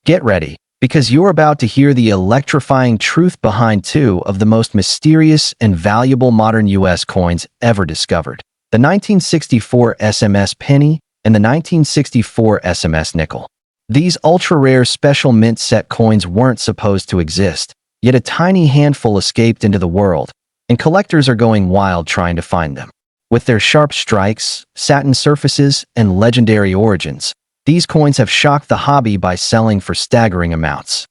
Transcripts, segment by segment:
Get ready, because you're about to hear the electrifying truth behind two of the most mysterious and valuable modern U.S. coins ever discovered: the 1964 SMS Penny and the 1964 SMS Nickel. These ultra-rare special mint set coins weren't supposed to exist, yet a tiny handful escaped into the world, and collectors are going wild trying to find them. With their sharp strikes, satin surfaces, and legendary origins, these coins have shocked the hobby by selling for staggering amounts.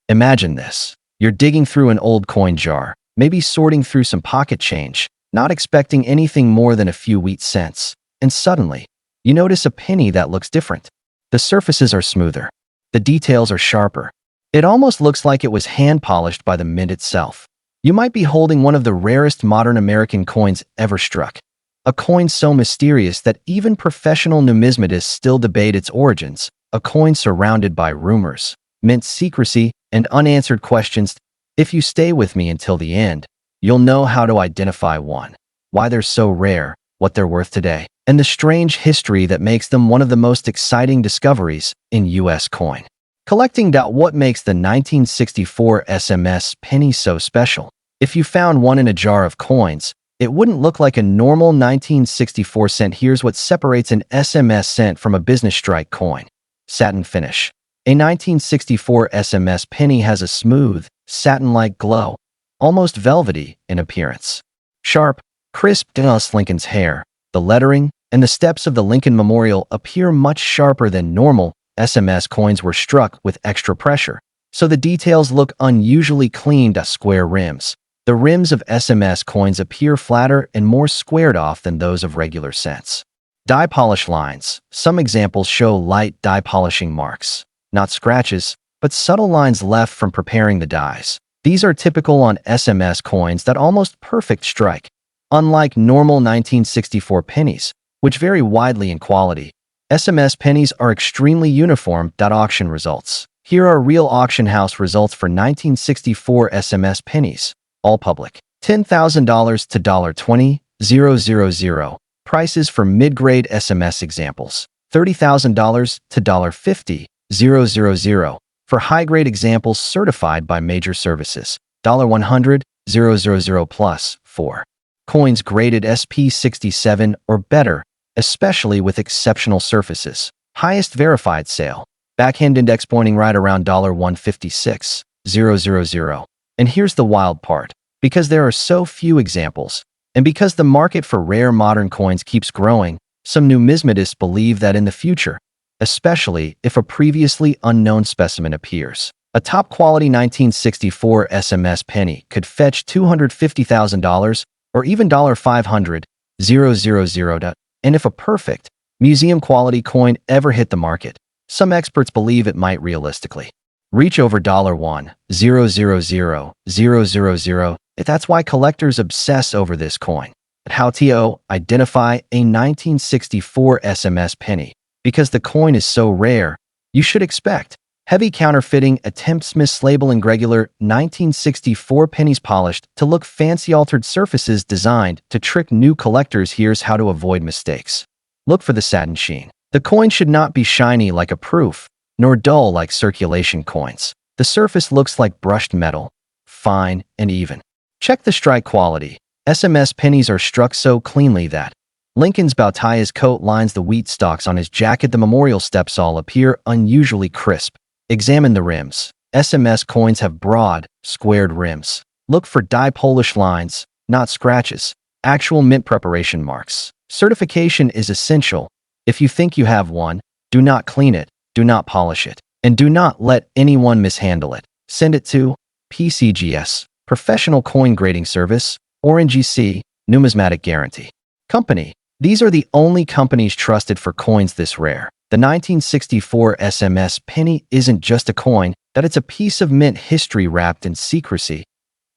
Imagine this. You're digging through an old coin jar, maybe sorting through some pocket change, not expecting anything more than a few wheat cents, and suddenly, you notice a penny that looks different. The surfaces are smoother. The details are sharper. It almost looks like it was hand-polished by the mint itself. You might be holding one of the rarest modern American coins ever struck. A coin so mysterious that even professional numismatists still debate its origins. A coin surrounded by rumors, mint secrecy, and unanswered questions. If you stay with me until the end, you'll know how to identify one, why they're so rare, what they're worth today, and the strange history that makes them one of the most exciting discoveries in U.S. coin collecting. What makes the 1964 SMS Penny so special? If you found one in a jar of coins, it wouldn't look like a normal 1964 cent. Here's what separates an SMS cent from a business strike coin: satin finish. A 1964 SMS Penny has a smooth, satin-like glow, almost velvety in appearance. Sharp, crisp, thus Lincoln's hair, the lettering, and the steps of the Lincoln Memorial appear much sharper than normal SMS coins were struck with extra pressure, so the details look unusually clean. Square rims. The rims of SMS coins appear flatter and more squared off than those of regular cents. Die polish lines. Some examples show light die polishing marks, not scratches, but subtle lines left from preparing the dies. These are typical on SMS coins that almost perfect strike. Unlike normal 1964 pennies, which vary widely in quality, SMS pennies are extremely uniform. Auction results. Here are real auction house results for 1964 SMS pennies. All public. $10,000 to $20,000. Prices for mid-grade SMS examples. $30,000 to $50,000. For high-grade examples certified by major services. $100,000 plus. 4. Coins graded SP67 or better, especially with exceptional surfaces. Highest verified sale. Backhand index pointing right around $156,000. And here's the wild part. Because there are so few examples, and because the market for rare modern coins keeps growing, some numismatists believe that in the future, especially if a previously unknown specimen appears, a top-quality 1964 SMS penny could fetch $250,000 or even $500,000. And if a perfect, museum-quality coin ever hit the market, some experts believe it might realistically reach over $1,000,000. That's why collectors obsess over this coin. But how to identify a 1964 SMS penny? Because the coin is so rare, you should expect heavy counterfeiting attempts, mislabeling regular 1964 pennies polished to look fancy, altered surfaces designed to trick new collectors. Here's how to avoid mistakes. Look for the satin sheen. The coin should not be shiny like a proof, nor dull like circulation coins. The surface looks like brushed metal, fine and even. Check the strike quality. SMS pennies are struck so cleanly that Lincoln's bow tie, his coat lines, the wheat stalks on his jacket, the memorial steps all appear unusually crisp. Examine the rims. SMS coins have broad, squared rims. Look for die polish lines, not scratches. Actual mint preparation marks. Certification is essential. If you think you have one, do not clean it, do not polish it, and do not let anyone mishandle it. Send it to PCGS, Professional Coin Grading Service, or NGC, Numismatic Guarantee Company. These are the only companies trusted for coins this rare. The 1964 SMS penny isn't just a coin, it's a piece of mint history wrapped in secrecy.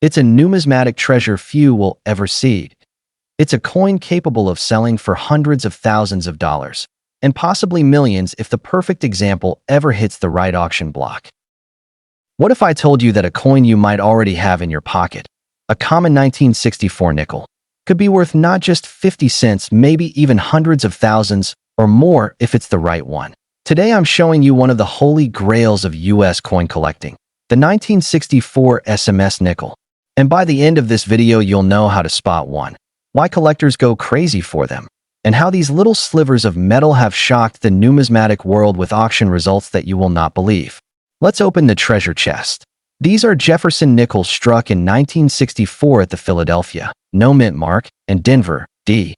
It's a numismatic treasure few will ever see. It's a coin capable of selling for hundreds of thousands of dollars, and possibly millions if the perfect example ever hits the right auction block. What if I told you that a coin you might already have in your pocket, a common 1964 nickel, could be worth not just 50 cents, maybe even hundreds of thousands or more if it's the right one? Today I'm showing you one of the holy grails of US coin collecting, the 1964 SMS Nickel. And by the end of this video you'll know how to spot one, why collectors go crazy for them, and how these little slivers of metal have shocked the numismatic world with auction results that you will not believe. Let's open the treasure chest. These are Jefferson nickels struck in 1964 at the Philadelphia, no mint mark, and Denver, D.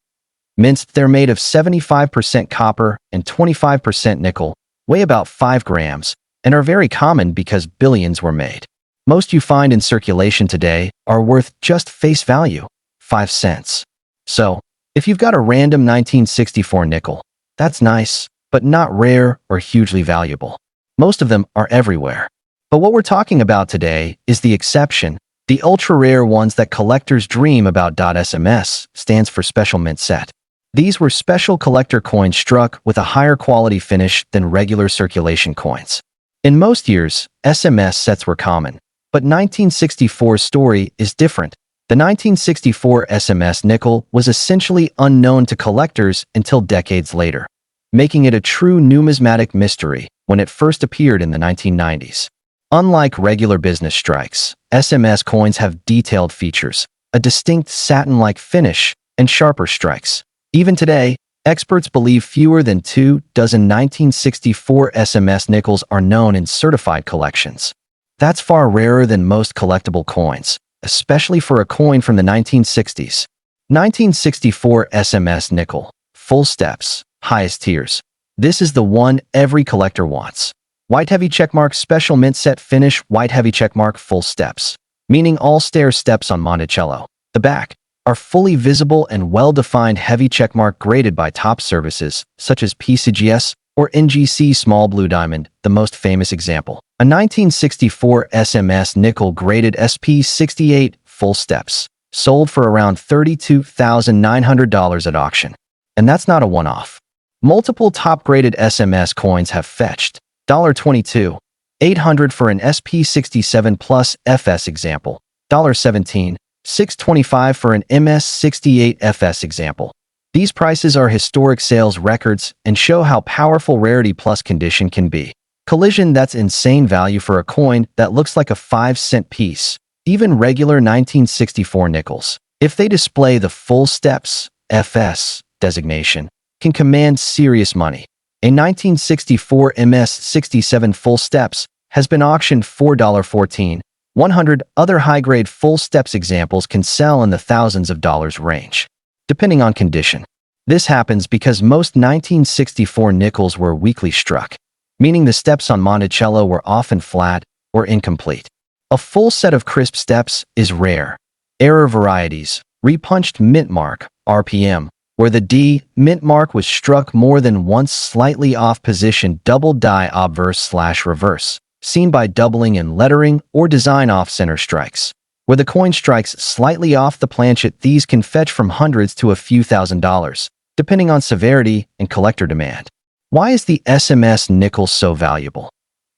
Mints. They're made of 75% copper and 25% nickel, weigh about 5 grams, and are very common because billions were made. Most you find in circulation today are worth just face value, 5 cents. So, if you've got a random 1964 nickel, that's nice, but not rare or hugely valuable. Most of them are everywhere. But what we're talking about today is the exception, the ultra-rare ones that collectors dream about. SMS stands for Special Mint Set. These were special collector coins struck with a higher quality finish than regular circulation coins. In most years, SMS sets were common, but 1964's story is different. The 1964 SMS nickel was essentially unknown to collectors until decades later, making it a true numismatic mystery when it first appeared in the 1990s. Unlike regular business strikes, SMS coins have detailed features, a distinct satin-like finish, and sharper strikes. Even today, experts believe fewer than 2 dozen 1964 SMS nickels are known in certified collections. That's far rarer than most collectible coins, especially for a coin from the 1960s. 1964 SMS nickel, full steps, highest tiers. This is the one every collector wants. White heavy checkmark special mint set finish, white heavy checkmark full steps, meaning all stair steps on Monticello. The back are fully visible and well-defined heavy checkmark graded by top services such as PCGS or NGC Small Blue Diamond, the most famous example. A 1964 SMS nickel graded SP68 full steps, sold for around $32,900 at auction. And that's not a one-off. Multiple top-graded SMS coins have fetched $22,800 for an SP67 Plus FS example, $17,625 for an MS68 FS example. These prices are historic sales records and show how powerful rarity plus condition can be. Collision, that's insane value for a coin that looks like a 5-cent piece. Even regular 1964 nickels, if they display the full steps FS designation, can command serious money. A 1964 MS67 full steps has been auctioned for $14,100. Other high-grade full steps examples can sell in the thousands of dollars range, depending on condition. This happens because most 1964 nickels were weakly struck, meaning the steps on Monticello were often flat or incomplete. A full set of crisp steps is rare. Error varieties, repunched mint mark, RPM, where the D mint mark was struck more than once, slightly off position, double die obverse/reverse, seen by doubling in lettering or design off-center strikes. Where the coin strikes slightly off the planchet, these can fetch from hundreds to a few $1,000s, depending on severity and collector demand. Why is the SMS nickel so valuable?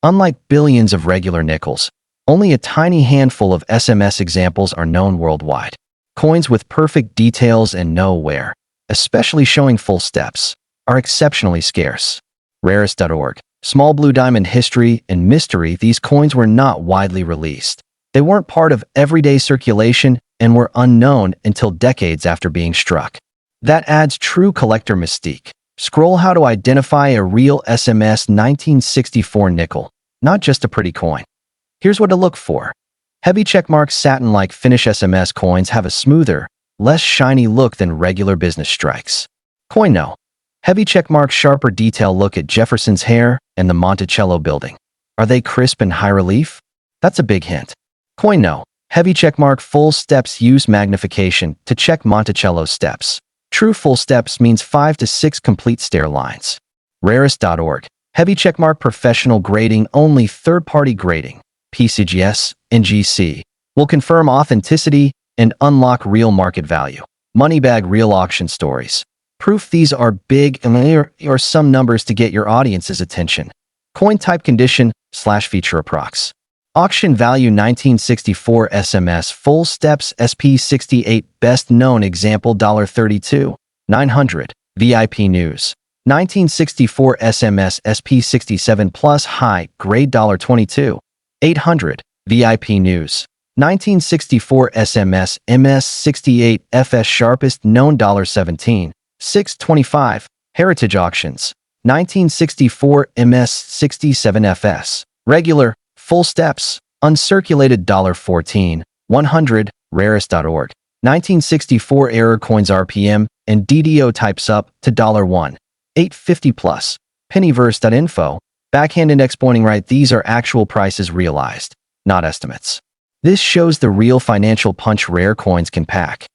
Unlike billions of regular nickels, only a tiny handful of SMS examples are known worldwide. Coins with perfect details and no wear, especially showing full steps, are exceptionally scarce. Rarest.org. Small Blue Diamond history and mystery. These coins were not widely released. They weren't part of everyday circulation and were unknown until decades after being struck. That adds true collector mystique. Scroll how to identify a real SMS 1964 nickel, not just a pretty coin. Here's what to look for. Heavy checkmark satin-like finish. SMS coins have a smoother, less shiny look than regular business strikes. Coin no. Heavy checkmark sharper detail. Look at Jefferson's hair and the Monticello building. Are they crisp and high relief? That's a big hint. Coin no. Heavy checkmark full steps. Use magnification to check Monticello steps. True full steps means 5 to 6 complete stair lines. Rarest.org. Heavy checkmark professional grading only. Third-party grading, PCGS, NGC, will confirm authenticity and unlock real market value. Moneybag real auction stories. Proof these are big and there are some numbers to get your audience's attention. Coin type condition / feature approx. Auction value 1964 SMS full steps SP68 best known example $32,900. VIP news. 1964 SMS SP67 Plus High Grade $22. 800. VIP News. 1964 SMS MS68 FS Sharpest Known $17. 625. Heritage Auctions. 1964 MS67 FS. Regular, full steps, uncirculated $14. 100. Rarest.org. 1964 Error Coins RPM and DDO types up to $1. 850 plus. Pennyverse.info. Backhand index pointing right. These are actual prices realized, not estimates. This shows the real financial punch rare coins can pack.